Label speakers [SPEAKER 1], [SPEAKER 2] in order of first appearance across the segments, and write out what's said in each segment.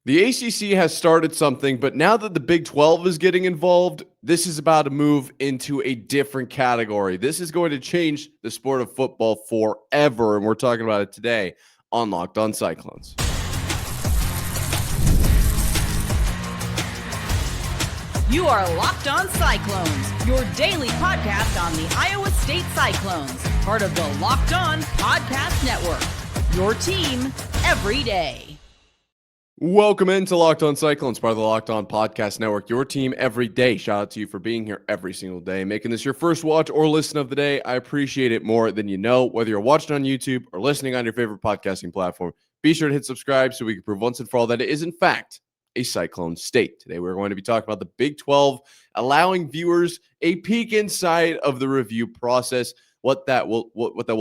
[SPEAKER 1] The ACC has started something, but now that the Big 12 is getting involved, this is about to move into a different category. This is going to change the sport of football forever, and we're talking about it today on Locked On Cyclones.
[SPEAKER 2] You are Locked On Cyclones, your daily podcast on the Iowa State Cyclones, part of the Locked On Podcast Network, your team every day.
[SPEAKER 1] Welcome into Locked On Cyclones, part of the Locked On Podcast Network, your team every day. Shout out to you for being here every single day, making this your first watch or listen of the day. I appreciate it more than you know. Whether you're watching on YouTube or listening on your favorite podcasting platform, be sure to hit subscribe so we can prove once and for all that it is, in fact, a Cyclone state. Today, we're going to be talking about the Big 12, allowing viewers a peek inside of the review process, what that will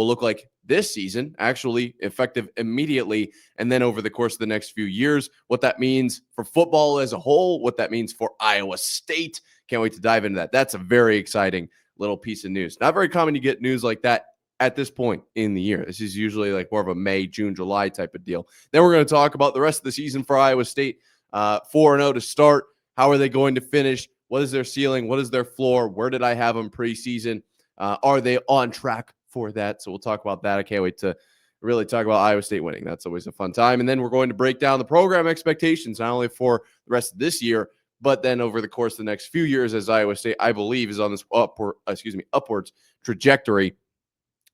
[SPEAKER 1] look like this season, actually effective immediately, and then over the course of the next few years, what that means for football as a whole, what that means for Iowa State. Can't wait to dive into that. That's a very exciting little piece of news. Not very common to get news like that at this point in the year. This is usually like more of a May, June, July type of deal. Then we're going to talk about the rest of the season for Iowa State. 4-0 to start. How are they going to finish? What is their ceiling? What is their floor? Where did I have them preseason? Are they on track for that? So we'll talk about that. I can't wait to really talk about Iowa State winning. That's always a fun time. And then we're going to break down the program expectations, not only for the rest of this year, but then over the course of the next few years, as Iowa State, I believe, is on this upwards trajectory.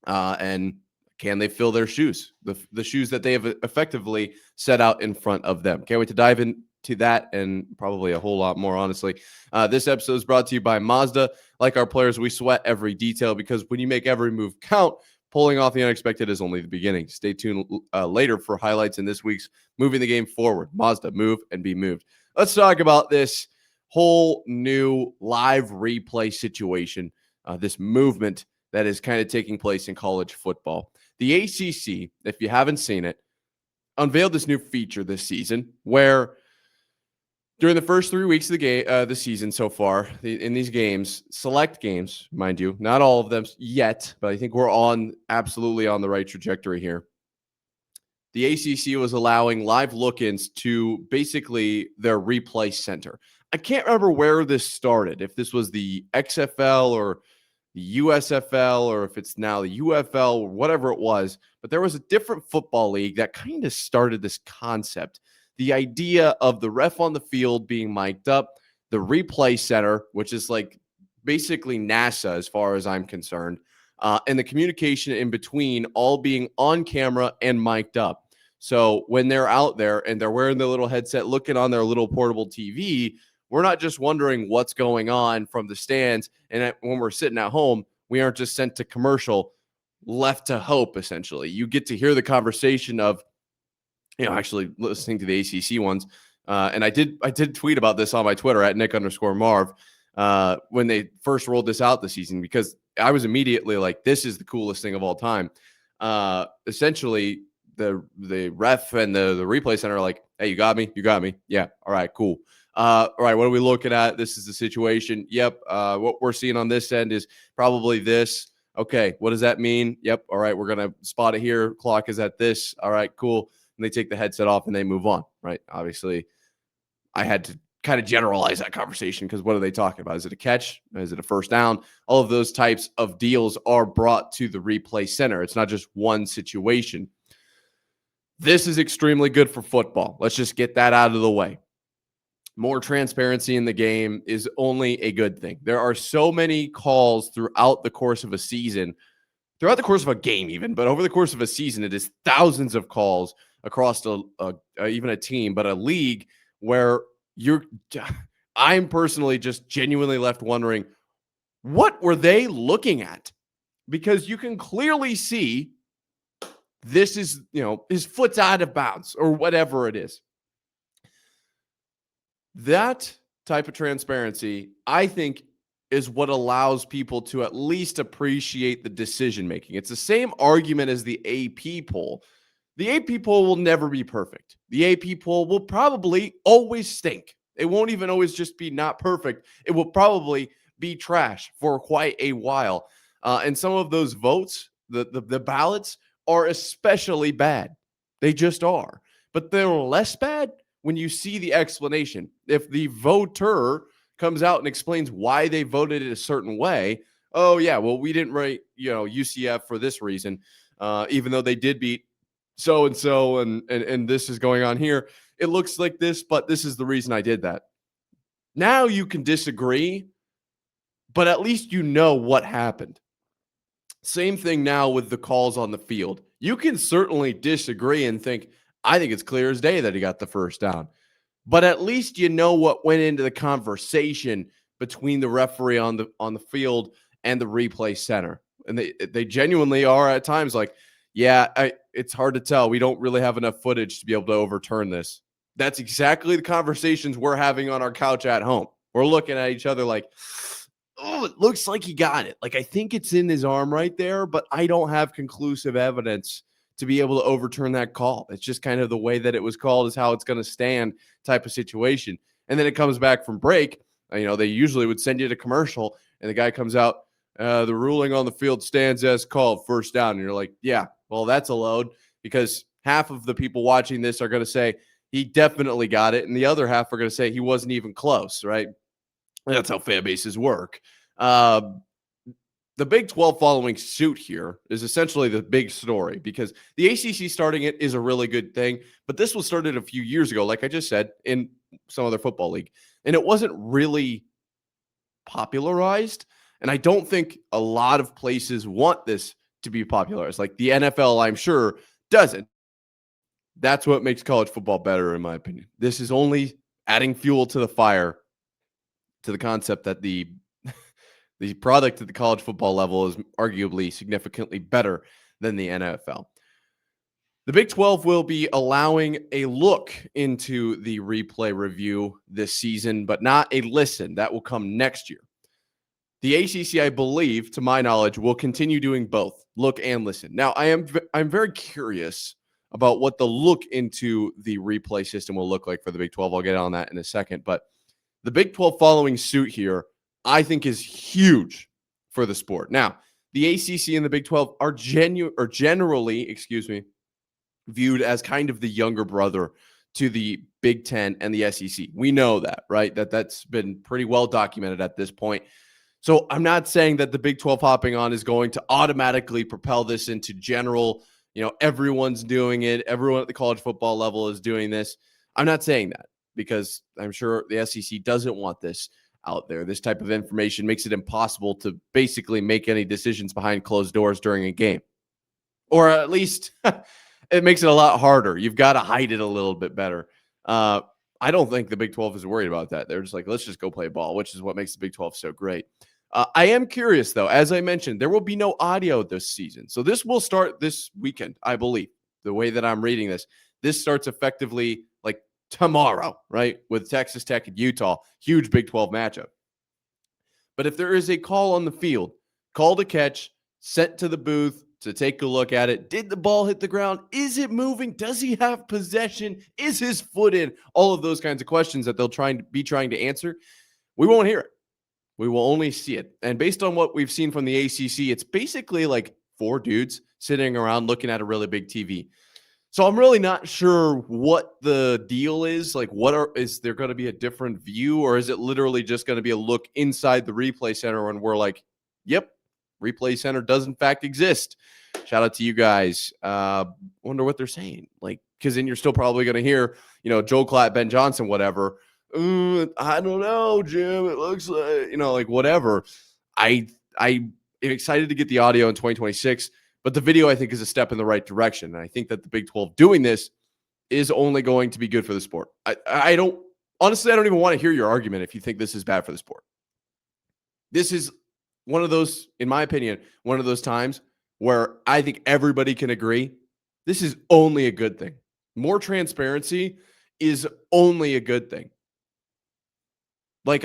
[SPEAKER 1] And can they fill their shoes? The shoes that they have effectively set out in front of them. Can't wait to dive into that and probably a whole lot more, honestly. This episode is brought to you by Mazda. Like our players, we sweat every detail because when you make every move count, pulling off the unexpected is only the beginning. Stay tuned later for highlights in this week's Moving the Game Forward. Mazda, move and be moved. Let's talk about this whole new live replay situation, this movement that is kind of taking place in college football. The ACC, if you haven't seen it, unveiled this new feature this season where during the first 3 weeks of the season so far, in these games, select games, mind you, not all of them yet, but I think we're absolutely on the right trajectory here. The ACC was allowing live look-ins to basically their replay center. I can't remember where this started, if this was the XFL or the USFL, or if it's now the UFL or whatever it was, but there was a different football league that kind of started this concept. The idea of the ref on the field being mic'd up, the replay center, which is like basically NASA as far as I'm concerned, and the communication in between all being on camera and mic'd up. So when they're out there and they're wearing their little headset, looking on their little portable TV, we're not just wondering what's going on from the stands. And when we're sitting at home, we aren't just sent to commercial, left to hope, essentially. You get to hear the conversation of, actually listening to the ACC ones. And I did tweet about this on my Twitter at Nick_Marv when they first rolled this out this season, because I was immediately like, this is the coolest thing of all time. Essentially, the ref and the replay center are like, hey, you got me? You got me. Yeah. All right, cool. All right, what are we looking at? This is the situation. Yep. What we're seeing on this end is probably this. Okay, what does that mean? Yep. All right, we're going to spot it here. Clock is at this. All right, cool. And they take the headset off and they move on, right? Obviously, I had to kind of generalize that conversation because what are they talking about? Is it a catch? Is it a first down? All of those types of deals are brought to the replay center. It's not just one situation. This is extremely good for football. Let's just get that out of the way. More transparency in the game is only a good thing. There are so many calls throughout the course of a season, throughout the course of a game even, but over the course of a season, it is thousands of calls across even a team, but a league where I'm personally just genuinely left wondering, what were they looking at? Because you can clearly see this is, his foot's out of bounds or whatever it is. That type of transparency, I think, is what allows people to at least appreciate the decision making. It's the same argument as the AP poll. The AP poll will never be perfect. The AP poll will probably always stink. It won't even always just be not perfect. It will probably be trash for quite a while. And some of those votes, the ballots, are especially bad. They just are. But they're less bad when you see the explanation. If the voter comes out and explains why they voted it a certain way, oh yeah, well, we didn't write, UCF for this reason, even though they did beat so and so, and this is going on here. It looks like this, but this is the reason I did that. Now you can disagree, but at least you know what happened. Same thing now with the calls on the field. You can certainly disagree and think, I think it's clear as day that he got the first down. But at least you know what went into the conversation between the referee on the field and the replay center. And they genuinely are at times like, yeah, it's hard to tell. We don't really have enough footage to be able to overturn this. That's exactly the conversations we're having on our couch at home. We're looking at each other like, oh, it looks like he got it. Like, I think it's in his arm right there, but I don't have conclusive evidence to be able to overturn that call. It's just kind of the way that it was called is how it's going to stand type of situation. And then it comes back from break. They usually would send you to commercial, and the guy comes out, the ruling on the field stands as called, first down. And you're like, yeah, well, that's a load, because half of the people watching this are going to say he definitely got it, and the other half are going to say he wasn't even close, right? That's how fan bases work. The Big 12 following suit here is essentially the big story, because the ACC starting it is a really good thing, but this was started a few years ago, like I just said, in some other football league, and it wasn't really popularized, and I don't think a lot of places want this to be popularized. Like the NFL, I'm sure, doesn't. That's what makes college football better, in my opinion. This is only adding fuel to the fire, to the concept that the product at the college football level is arguably significantly better than the NFL. The Big 12 will be allowing a look into the replay review this season, but not a listen. That will come next year. The ACC, I believe, to my knowledge, will continue doing both, look and listen. Now, I'm very curious about what the look into the replay system will look like for the Big 12. I'll get on that in a second, but the Big 12 following suit here, I think, is huge for the sport. Now, the ACC and the Big 12 are generally, viewed as kind of the younger brother to the Big 10 and the SEC. We know that, right? That's been pretty well documented at this point. So I'm not saying that the Big 12 hopping on is going to automatically propel this into general, everyone's doing it. Everyone at the college football level is doing this. I'm not saying that, because I'm sure the SEC doesn't want this out there. This type of information makes it impossible to basically make any decisions behind closed doors during a game. Or at least it makes it a lot harder. You've got to hide it a little bit better. I don't think the Big 12 is worried about that. They're just like, let's just go play ball, which is what makes the Big 12 so great. I am curious, though. As I mentioned, there will be no audio this season. So this will start this weekend, I believe, the way that I'm reading this. This starts effectively like tomorrow, right, with Texas Tech and Utah. Huge Big 12 matchup. But if there is a call on the field, call to catch, sent to the booth to take a look at it. Did the ball hit the ground? Is it moving? Does he have possession? Is his foot in? All of those kinds of questions that they'll trying to answer. We won't hear it. We will only see it. And based on what we've seen from the ACC, it's basically like four dudes sitting around looking at a really big TV. So I'm really not sure what the deal is. Like, is there going to be a different view, or is it literally just going to be a look inside the replay center and we're like, yep, replay center does in fact exist. Shout out to you guys. Wonder what they're saying. Like, because then you're still probably going to hear, Joe Klatt, Ben Johnson, whatever. I don't know, Jim. It looks like, like whatever. I'm excited to get the audio in 2026, but the video I think is a step in the right direction. And I think that the Big 12 doing this is only going to be good for the sport. I don't even want to hear your argument if you think this is bad for the sport. This is one of those, in my opinion, one of those times where I think everybody can agree this is only a good thing. More transparency is only a good thing. Like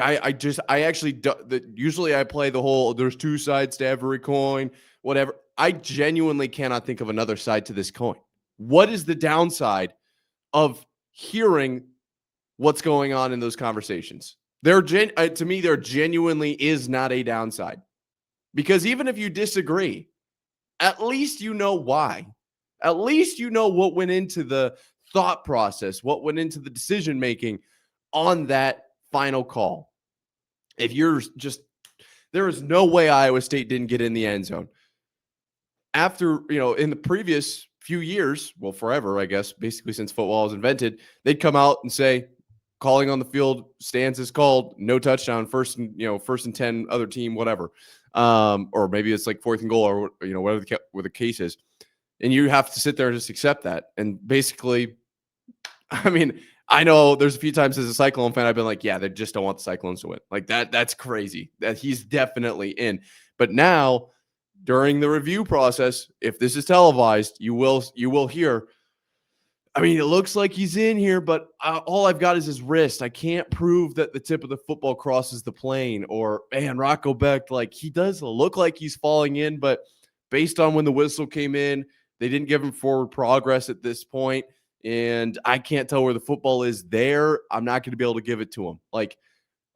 [SPEAKER 1] usually I play the whole, there's two sides to every coin, whatever. I genuinely cannot think of another side to this coin. What is the downside of hearing what's going on in those conversations? To me, there genuinely is not a downside, because even if you disagree, at least you know why. At least you know what went into the thought process, what went into the decision making on that final call. If you're just, there is no way Iowa State didn't get in the end zone. After, in the previous few years, well, forever, I guess, basically since football was invented, they'd come out and say, calling on the field, stance is called, no touchdown, first and 10, other team, whatever. Or maybe it's like 4th and goal, or whatever the case is. And you have to sit there and just accept that. And basically, I mean, I know there's a few times as a Cyclone fan, I've been like, yeah, they just don't want the Cyclones to win. Like that's crazy. That he's definitely in. But now, during the review process, if this is televised, you will hear, I mean, it looks like he's in here, but all I've got is his wrist. I can't prove that the tip of the football crosses the plane. Or, man, Rocco Beck, like, he does look like he's falling in, but based on when the whistle came in, they didn't give him forward progress at this point, and I can't tell where the football is there. I'm not going to be able to give it to him. Like,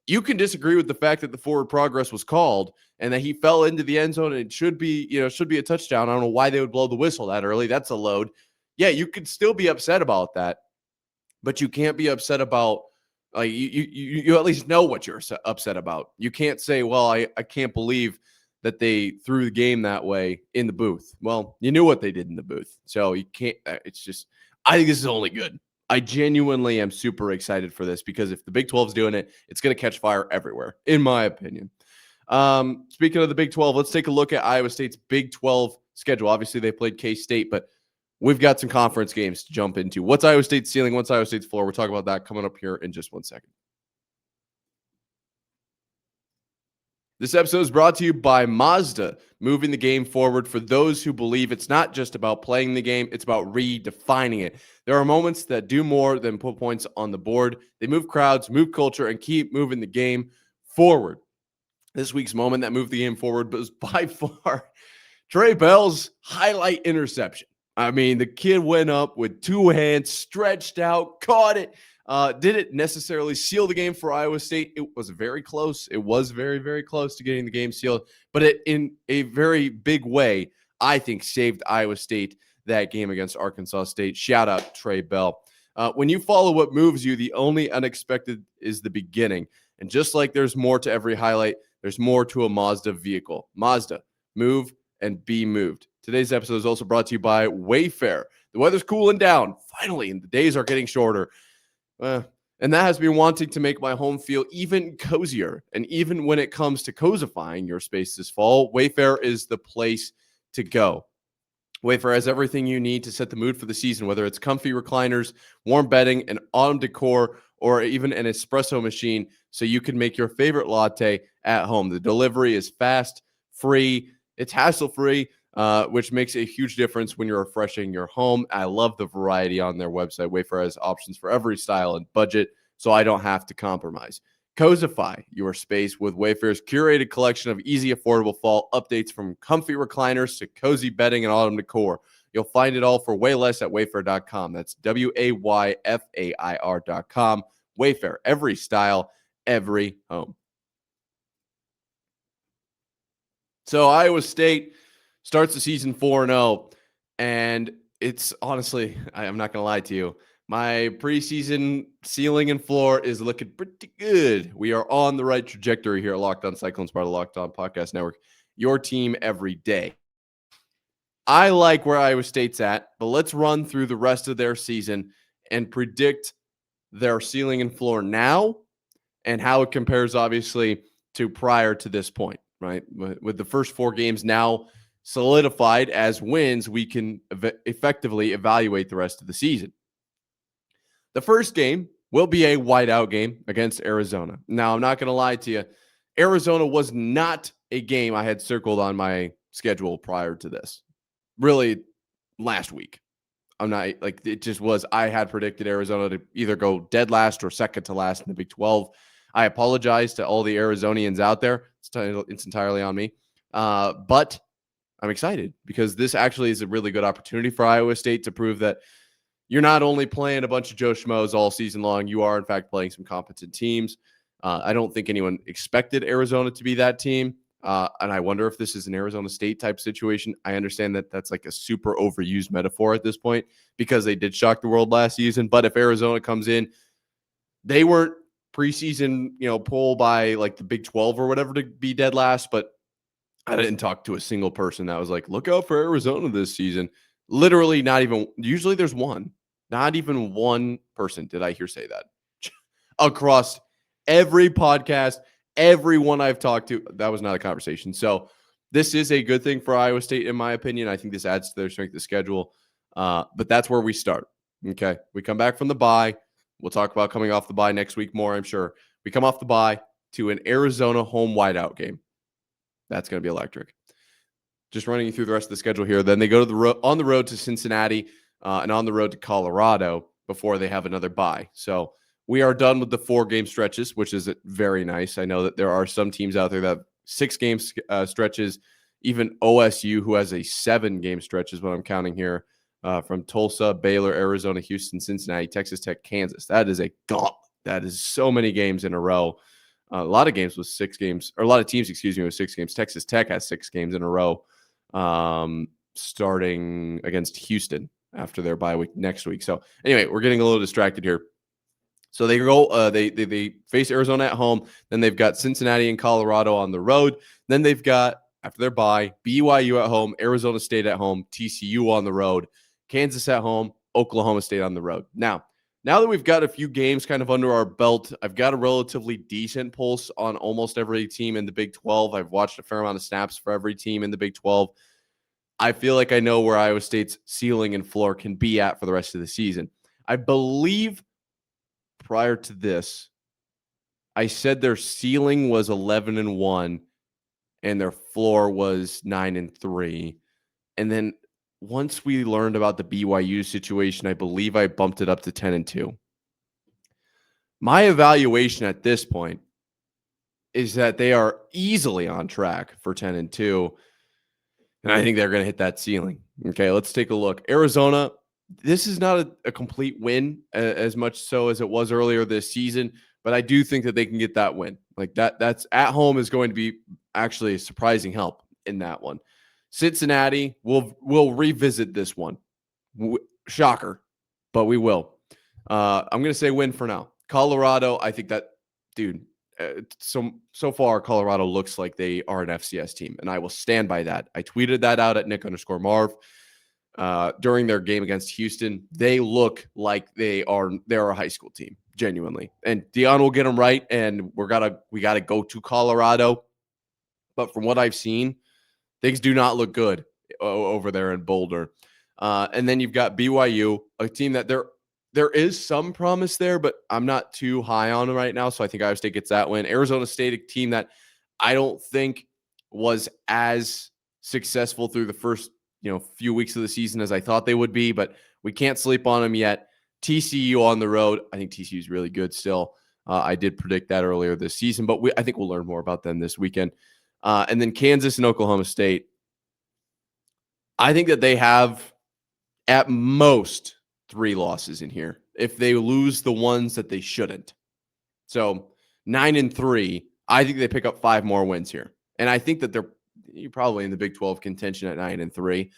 [SPEAKER 1] you can disagree with the fact that the forward progress was called and that he fell into the end zone and it should be a touchdown. I don't know why they would blow the whistle that early. That's a load. Yeah, you could still be upset about that, but you can't be upset about, like, you at least know what you're upset about. You can't say, well, I can't believe that they threw the game that way in the booth. Well, you knew what they did in the booth. So you can't, it's just, I think this is only good. I genuinely am super excited for this because if the Big 12 is doing it, it's going to catch fire everywhere, in my opinion. Speaking of the Big 12, let's take a look at Iowa State's Big 12 schedule. Obviously, they played K-State, but we've got some conference games to jump into. What's Iowa State's ceiling? What's Iowa State's floor? We'll talk about that coming up here in just 1 second. This episode is brought to you by Mazda, moving the game forward for those who believe it's not just about playing the game, it's about redefining it. There are moments that do more than put points on the board. They move crowds, move culture, and keep moving the game forward. This week's moment that moved the game forward was by far Trey Bell's highlight interception. I mean, the kid went up with two hands, stretched out, caught it. Didn't necessarily seal the game for Iowa State. It was very close. It was very, very close to getting the game sealed. But it, in a very big way, I think saved Iowa State that game against Arkansas State. Shout out Trey Bell. When you follow what moves you, the only unexpected is the beginning. And just like there's more to every highlight, there's more to a Mazda vehicle. Mazda, move and be moved. Today's episode is also brought to you by Wayfair. The weather's cooling down, finally, and the days are getting shorter. And that has been wanting to make my home feel even cozier. And even when it comes to cozifying your space this fall, Wayfair is the place to go. Wayfair has everything you need to set the mood for the season, whether it's comfy recliners, warm bedding, an autumn decor, or even an espresso machine so you can make your favorite latte at home. The delivery is fast, free, it's hassle-free, which makes a huge difference when you're refreshing your home. I love the variety on their website. Wayfair has options for every style and budget, so I don't have to compromise. Cozify your space with Wayfair's curated collection of easy, affordable fall updates, from comfy recliners to cozy bedding and autumn decor. You'll find it all for way less at wayfair.com. That's Wayfair.com. Wayfair, every style, every home. So Iowa State starts the season 4-0, and it's honestly, I'm not going to lie to you, my preseason ceiling and floor is looking pretty good. We are on the right trajectory here at Locked On Cyclones, part of the Locked On Podcast Network, your team every day. I like where Iowa State's at, but let's run through the rest of their season and predict their ceiling and floor now and how it compares, obviously, to prior to this point, right? With the first 4 games now solidified as wins, we can effectively evaluate the rest of the season. The first game will be a whiteout game against Arizona. Now, I'm not going to lie to you. Arizona was not a game I had circled on my schedule prior to this. Really, last week. I'm not, like, it just was, I had predicted Arizona to either go dead last or second to last in the Big 12. I apologize to all the Arizonians out there. It's entirely on me. But I'm excited because this actually is a really good opportunity for Iowa State to prove that you're not only playing a bunch of Joe Schmoes all season long, you are, in fact, playing some competent teams. I don't think anyone expected Arizona to be that team. And I wonder if this is an Arizona State type situation. I understand that that's like a super overused metaphor at this point because they did shock the world last season. But if Arizona comes in, they weren't preseason, poll by like the Big 12 or whatever to be dead last. But I didn't talk to a single person that was like, look out for Arizona this season. Literally, not even, usually there's one, not even one person did I hear say that across every podcast, everyone I've talked to. That was not a conversation. So this is a good thing for Iowa State, in my opinion. I think this adds to their strength of schedule. But that's where we start. Okay. We come back from the bye. We'll talk about coming off the bye next week more, I'm sure. We come off the bye to an Arizona home whiteout game. That's going to be electric. Just running you through the rest of the schedule here. Then they go to on the road to Cincinnati and on the road to Colorado before they have another bye. So we are done with the 4-game stretches, which is very nice. I know that there are some teams out there that have 6-game stretches. Even OSU, who has a 7-game stretch, is what I'm counting here. From Tulsa, Baylor, Arizona, Houston, Cincinnati, Texas Tech, Kansas. That is a gauntlet. That is so many games in a row. A lot of games with 6 games, or a lot of teams, with 6 games. Texas Tech has 6 games in a row, starting against Houston after their bye week next week. So anyway, we're getting a little distracted here. So they go, they face Arizona at home. Then they've got Cincinnati and Colorado on the road. Then they've got, after their bye, BYU at home, Arizona State at home, TCU on the road, Kansas at home, Oklahoma State on the road. Now that we've got a few games kind of under our belt, I've got a relatively decent pulse on almost every team in the Big 12. I've watched a fair amount of snaps for every team in the Big 12. I feel like I know where Iowa State's ceiling and floor can be at for the rest of the season. I believe prior to this, I said their ceiling was 11-1 and their floor was 9-3. And then once we learned about the BYU situation, I believe I bumped it up to 10-2. My evaluation at this point is that they are easily on track for 10-2. And I think they're going to hit that ceiling. Okay, let's take a look. Arizona, this is not a complete win as much so as it was earlier this season, but I do think that they can get that win. Like that's at home is going to be actually a surprising help in that one. Cincinnati, we'll revisit this one. Shocker, but we will. I'm going to say win for now. Colorado, I think that, dude, so far, Colorado looks like they are an FCS team, and I will stand by that. I tweeted that out at Nick_Marv during their game against Houston. They look like they're a high school team, genuinely. And Deion will get them right, and we gotta go to Colorado. But from what I've seen, things do not look good over there in Boulder. And then you've got BYU, a team that there is some promise there, but I'm not too high on them right now. So I think Iowa State gets that win. Arizona State, a team that I don't think was as successful through the first few weeks of the season as I thought they would be, but we can't sleep on them yet. TCU on the road. I think TCU is really good still. I did predict that earlier this season, but I think we'll learn more about them this weekend. And then Kansas and Oklahoma State. I think that they have at most 3 losses in here if they lose the ones that they shouldn't. So 9-3, I think they pick up 5 more wins here. And I think that you're probably in the Big 12 contention at 9-3.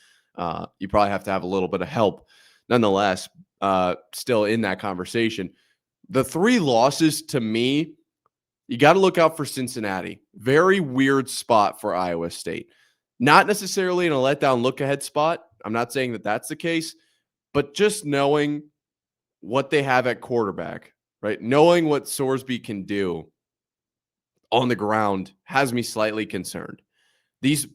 [SPEAKER 1] You probably have to have a little bit of help. Nonetheless, still in that conversation. The 3 losses to me, you got to look out for Cincinnati. Very weird spot for Iowa State. Not necessarily in a letdown look-ahead spot. I'm not saying that that's the case, but just knowing what they have at quarterback, right? Knowing what Sorsby can do on the ground has me slightly concerned. These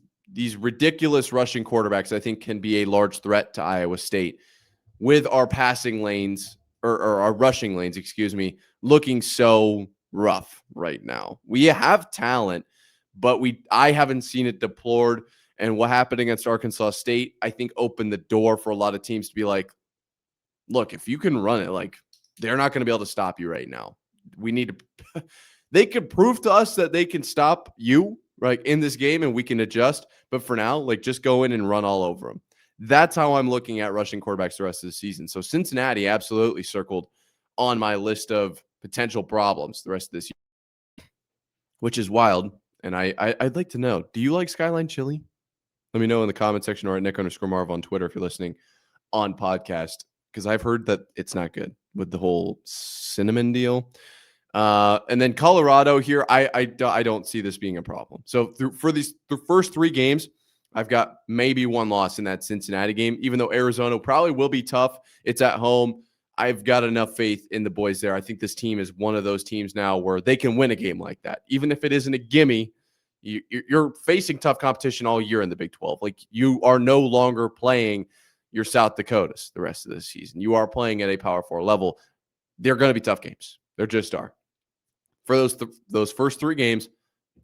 [SPEAKER 1] ridiculous rushing quarterbacks, I think, can be a large threat to Iowa State with our passing lanes or our rushing lanes, looking so rough right now. We have talent, but I haven't seen it deplored. And what happened against Arkansas State, I think, opened the door for a lot of teams to be like, look, if you can run it, like, they're not going to be able to stop you right now. We need to – they could prove to us that they can stop you, right, in this game, and we can adjust. But for now, like, just go in and run all over them. That's how I'm looking at rushing quarterbacks the rest of the season. So Cincinnati absolutely circled on my list of potential problems the rest of this year, which is wild. And I'd like to know, do you like Skyline chili? Let me know in the comment section or at Nick_Marv on Twitter if you're listening on podcast, because I've heard that it's not good with the whole cinnamon deal. And then Colorado here, I don't see this being a problem. So for the first 3 games, I've got maybe one loss in that Cincinnati game, even though Arizona probably will be tough. It's at home. I've got enough faith in the boys there. I think this team is one of those teams now where they can win a game like that. Even if it isn't a gimme, you're facing tough competition all year in the Big 12. Like, you are no longer playing your South Dakotas the rest of the season. You are playing at a Power 4 level. They're going to be tough games. There just are. For those first 3 games,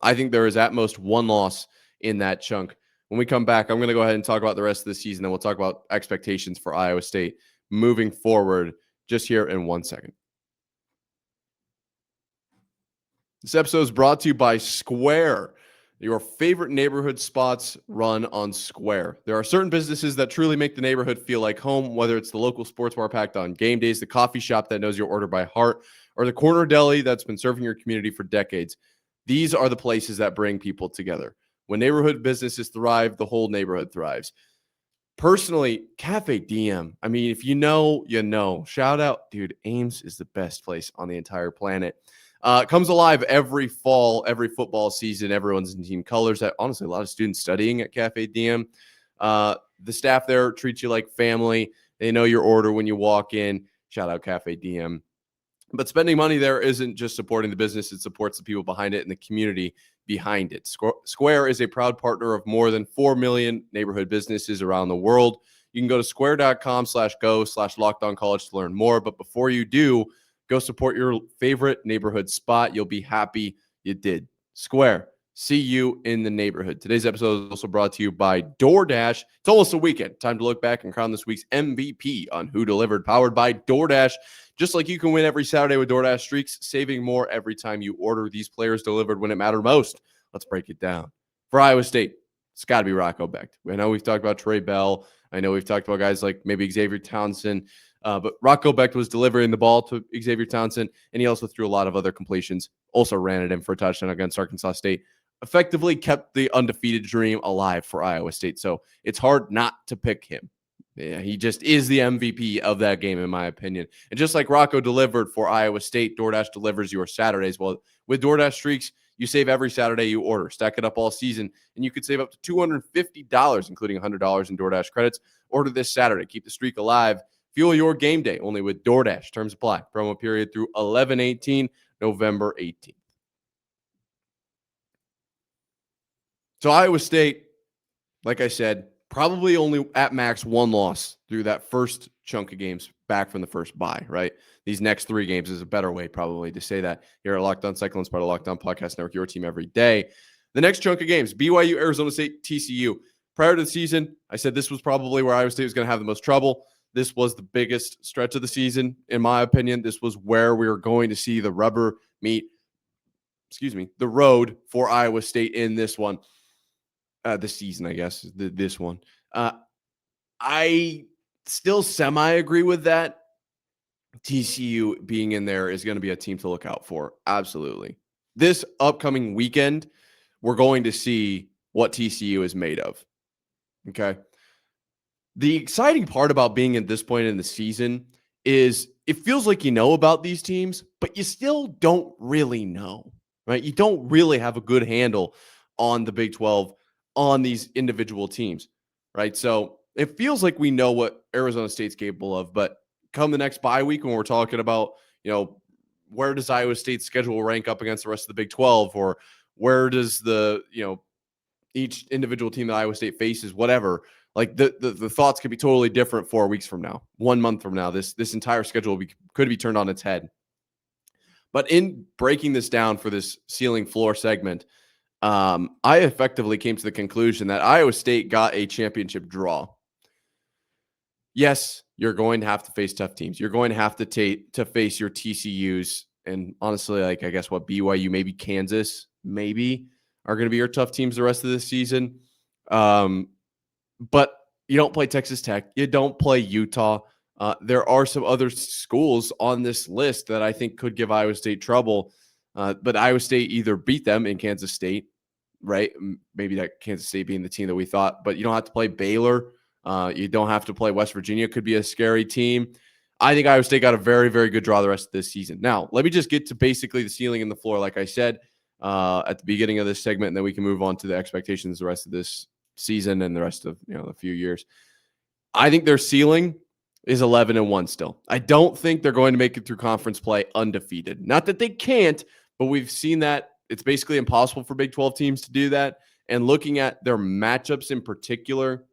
[SPEAKER 1] I think there is at most one loss in that chunk. When we come back, I'm going to go ahead and talk about the rest of the season, and we'll talk about expectations for Iowa State moving forward just here in 1 second. This episode is brought to you by Square. Your favorite neighborhood spots run on Square. There are certain businesses that truly make the neighborhood feel like home, whether it's the local sports bar packed on game days, the coffee shop that knows your order by heart, or the corner deli that's been serving your community for decades. These are the places that bring people together. When neighborhood businesses thrive, the whole neighborhood thrives. Personally, Cafe DM. I mean, if you know, you know. Shout out, dude. Ames is the best place on the entire planet. Comes alive every fall, every football season. Everyone's in team colors. Honestly, a lot of students studying at Cafe DM. The staff there treats you like family. They know your order when you walk in. Shout out Cafe DM. But spending money there isn't just supporting the business. It supports the people behind it and the community behind it. Square is a proud partner of more than 4 million neighborhood businesses around the world. You can go to square.com/go/lockedoncollege to learn more. But before you do, go support your favorite neighborhood spot. You'll be happy you did. Square. See you in the neighborhood. Today's episode is also brought to you by DoorDash. It's almost a weekend. Time to look back and crown this week's MVP on Who Delivered, powered by DoorDash. Just like you can win every Saturday with DoorDash Streaks, saving more every time you order. These players delivered when it mattered most. Let's break it down. For Iowa State, it's got to be Rocco Becht. I know we've talked about Trey Bell. I know we've talked about guys like maybe Xavier Townsend. But Rocco Becht was delivering the ball to Xavier Townsend, and he also threw a lot of other completions. Also ran it in for a touchdown against Arkansas State. Effectively kept the undefeated dream alive for Iowa State. So it's hard not to pick him. Yeah, he just is the MVP of that game, in my opinion. And just like Rocco delivered for Iowa State, DoorDash delivers your Saturdays. Well, with DoorDash Streaks, you save every Saturday you order. Stack it up all season, and you could save up to $250, including $100 in DoorDash credits. Order this Saturday. Keep the streak alive. Fuel your game day only with DoorDash. Terms apply. Promo period through 11/18, November 18th. So Iowa State, like I said, probably only at max one loss through that first chunk of games back from the first bye, right? These next 3 games is a better way probably to say that here at Locked On Cyclones, part of Locked On Podcast Network, your team every day. The next chunk of games, BYU, Arizona State, TCU. Prior to the season, I said this was probably where Iowa State was going to have the most trouble. This was the biggest stretch of the season, in my opinion. This was where we were going to see the rubber meet, the road for Iowa State in this one. This season, I guess, this one. I still semi-agree with that. TCU being in there is going to be a team to look out for. Absolutely. This upcoming weekend, we're going to see what TCU is made of. Okay. The exciting part about being at this point in the season is it feels like you know about these teams, but you still don't really know, right? You don't really have a good handle on the Big 12, on these individual teams, right? So it feels like we know what Arizona State's capable of, but come the next bye week when we're talking about, where does Iowa State's schedule rank up against the rest of the Big 12, or where does the, each individual team that Iowa State faces, whatever, like the thoughts could be totally different 4 weeks from now, 1 month from now. This entire schedule could be turned on its head. But in breaking this down for this ceiling floor segment, I effectively came to the conclusion that Iowa State got a championship draw. Yes, you're going to have to face tough teams. You're going to have to face your TCUs, and honestly, I guess what BYU, maybe Kansas, maybe are going to be your tough teams the rest of the season. But you don't play Texas Tech. You don't play Utah. There are some other schools on this list that I think could give Iowa State trouble. But Iowa State either beat them in Kansas State, right? Maybe that Kansas State being the team that we thought, but you don't have to play Baylor. You don't have to play West Virginia. Could be a scary team. I think Iowa State got a very, very good draw the rest of this season. Now, let me just get to basically the ceiling and the floor, like I said at the beginning of this segment, and then we can move on to the expectations the rest of this season and the rest of a few years. I think their ceiling is 11-1 still. I don't think they're going to make it through conference play undefeated. Not that they can't, but we've seen that it's basically impossible for Big 12 teams to do that. And looking at their matchups in particular,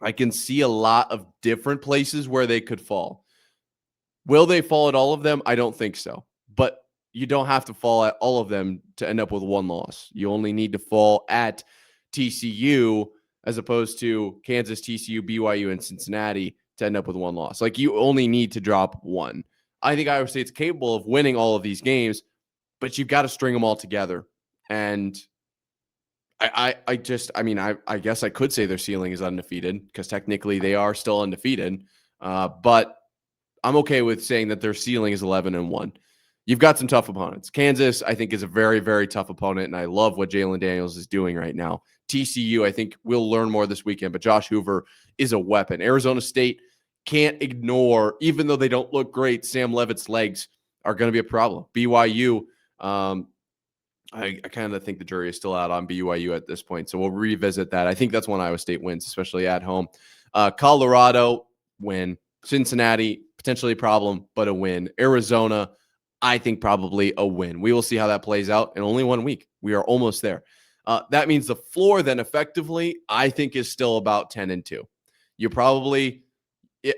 [SPEAKER 1] I can see a lot of different places where they could fall. Will they fall at all of them? I don't think so. But you don't have to fall at all of them to end up with one loss. You only need to fall at TCU as opposed to Kansas, TCU, BYU, and Cincinnati to end up with one loss. Like, you only need to drop one. I think Iowa State's capable of winning all of these games, but you've got to string them all together. And I guess I could say their ceiling is undefeated because technically they are still undefeated. But I'm okay with saying that their ceiling is 11-1. You've got some tough opponents. Kansas, I think, is a very, very tough opponent, and I love what Jalen Daniels is doing right now. TCU, I think we'll learn more this weekend, but Josh Hoover is a weapon. Arizona State can't ignore, even though they don't look great, Sam Leavitt's legs are going to be a problem. BYU, I kind of think the jury is still out on BYU at this point, so we'll revisit that. I think that's when Iowa State wins, especially at home. Colorado, win. Cincinnati, potentially a problem, but a win. Arizona, I think probably a win. We will see how that plays out in only 1 week. We are almost there. That means the floor then effectively, I think, is still about 10-2. You probably, let's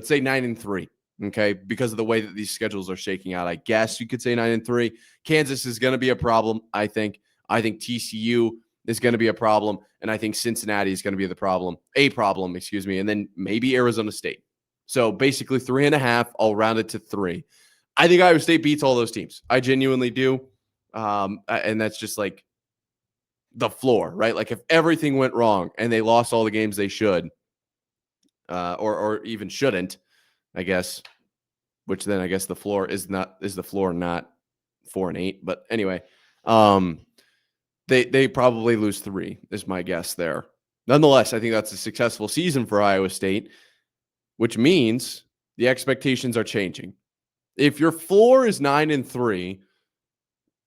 [SPEAKER 1] say 9-3. Okay, because of the way that these schedules are shaking out, I guess you could say 9-3. Kansas is going to be a problem, I think. I think TCU is going to be a problem, and I think Cincinnati is going to be a problem, and then maybe Arizona State. So basically 3.5, I'll round it to 3. I think Iowa State beats all those teams. I genuinely do. And that's just like the floor, right? Like, if everything went wrong and they lost all the games they should, or even shouldn't, I guess, which then I guess the floor is the floor not 4-8. But anyway, they probably lose 3 is my guess there. Nonetheless, I think that's a successful season for Iowa State, which means the expectations are changing. If your floor is 9-3,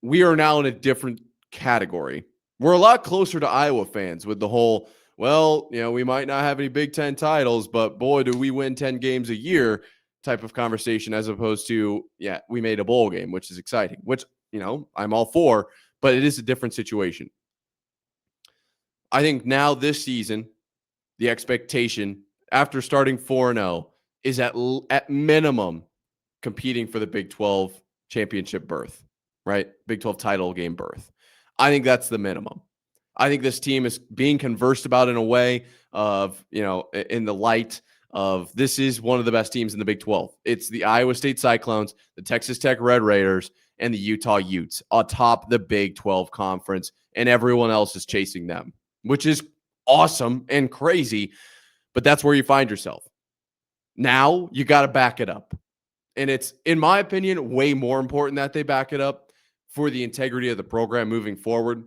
[SPEAKER 1] we are now in a different category. We're a lot closer to Iowa fans with the whole, we might not have any Big Ten titles, but boy, do we win 10 games a year type of conversation, as opposed to, we made a bowl game, which is exciting, which, I'm all for, but it is a different situation. I think now this season, the expectation after starting 4-0 is at minimum competing for the Big 12 championship berth, right? Big 12 title game berth. I think that's the minimum. I think this team is being conversed about in a way of, in the light of, this is one of the best teams in the Big 12. It's the Iowa State Cyclones, the Texas Tech Red Raiders, and the Utah Utes atop the Big 12 conference, and everyone else is chasing them, which is awesome and crazy, but that's where you find yourself. Now you got to back it up. And it's, in my opinion, way more important that they back it up for the integrity of the program moving forward.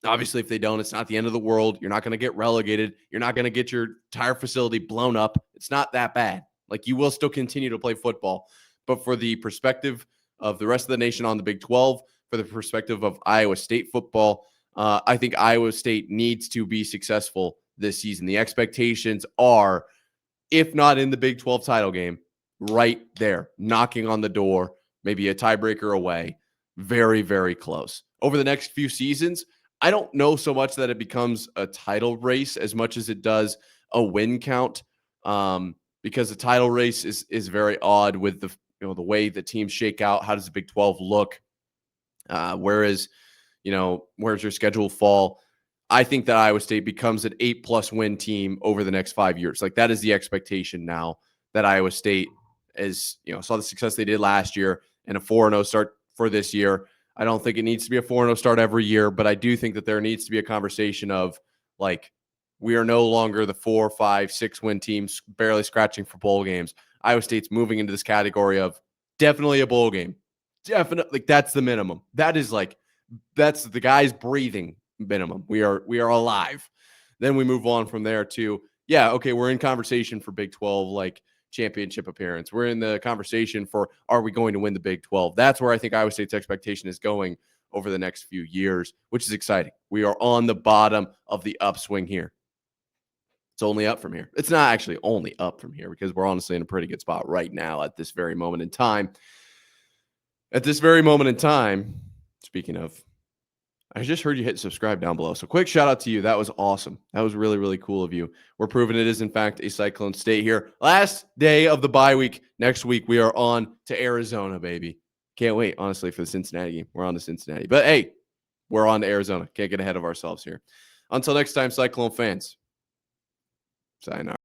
[SPEAKER 1] Obviously, if they don't, it's not the end of the world. You're not going to get relegated. You're not going to get your entire facility blown up. It's not that bad. Like, you will still continue to play football. But for the perspective of the rest of the nation on the Big 12, for the perspective of Iowa State football, I think Iowa State needs to be successful this season. The expectations are, if not in the Big 12 title game, right there, knocking on the door, maybe a tiebreaker away, very, very close. Over the next few seasons, I don't know so much that it becomes a title race as much as it does a win count, because the title race is very odd with the way the teams shake out. How does the Big 12 look? Where's your schedule fall? I think that Iowa State becomes an 8+ win team over the next 5 years. Like, that is the expectation now, that Iowa State saw the success they did last year and a 4-0 start for this year. I don't think it needs to be a 4-0 start every year, but I do think that there needs to be a conversation of, like, we are no longer the 4, 5, 6 win teams barely scratching for bowl games. Iowa State's moving into this category of definitely a bowl game. Definitely, like, that's the minimum. That is like That's the guys breathing minimum. We are alive. Then we move on from there to, yeah, okay, we're in conversation for Big 12 like championship appearance. We're in the conversation for, are we going to win the Big 12? That's where I think Iowa State's expectation is going over the next few years, which is exciting. We are on the bottom of the upswing here. It's only up from here. It's not actually only up from here because we're honestly in a pretty good spot right now at this very moment in time. At this very moment in time, speaking of, I just heard you hit subscribe down below. So quick shout out to you. That was awesome. That was really, really cool of you. We're proving it is, in fact, a Cyclone state here. Last day of the bye week. Next week, we are on to Arizona, baby. Can't wait, honestly, for the Cincinnati game. We're on to Cincinnati. But hey, we're on to Arizona. Can't get ahead of ourselves here. Until next time, Cyclone fans. Sayonara.